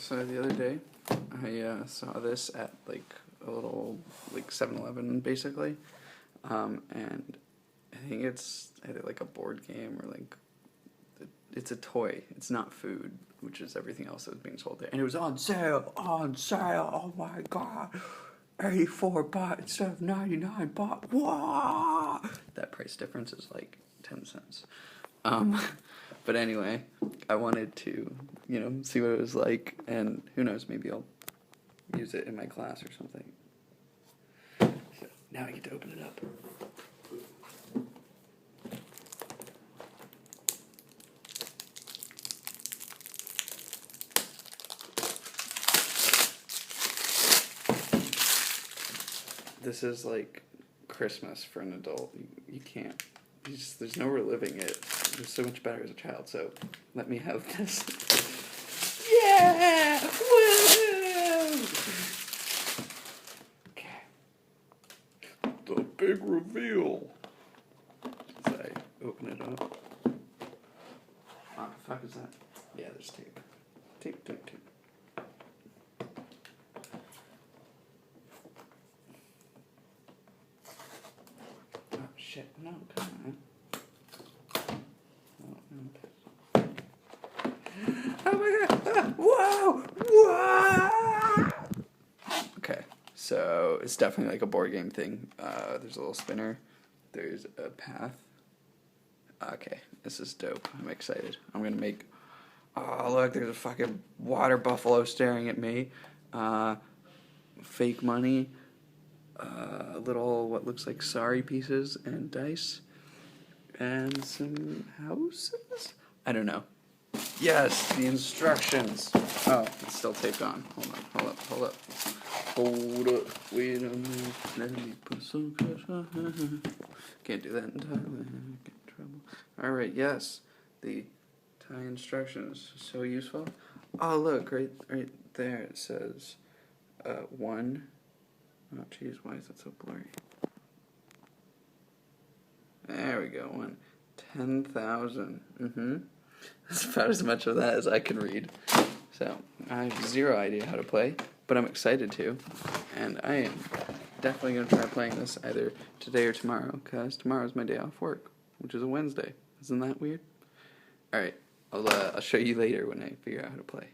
So the other day, I saw this at like a little like 7-Eleven basically, and I think it's either like a board game or like it's a toy. It's not food, which is everything else that was being sold there. And it was on sale, on sale. Oh my god, 84 baht instead of 99 baht. Wow! That price difference is like 10 cents. But anyway, I wanted to, see what it was like, and who knows, maybe I'll use it in my class or something. So now I get to open it up. This is like Christmas for an adult. You can't. There's no reliving it. It was so much better as a child. So let me have this. Yeah! Woo! Okay. The big reveal. As I open it up. Oh, the fuck is that? Yeah, there's tape. Tape. Shit, no, come on. Oh my god! Ah, whoa! Okay, so it's definitely like a board game thing. There's a little spinner. There's a path. Okay, this is dope. I'm excited. I'm gonna make... Oh, look, there's a fucking water buffalo staring at me. Fake money. Little what looks like sari pieces and dice and some houses. I don't know. Yes, the instructions. Oh, it's still taped on. Hold up. Wait a minute. Let me put some pressure. Can't do that in Thailand. Get in trouble. All right. Yes, the Thai instructions. So useful. Oh, look right there. It says 1. Oh, jeez, why is that so blurry? There we go, 10,000. That's about as much of that as I can read. So, I have zero idea how to play, but I'm excited to. And I am definitely going to try playing this either today or tomorrow, because tomorrow's my day off work, which is a Wednesday. Isn't that weird? Alright, I'll show you later when I figure out how to play.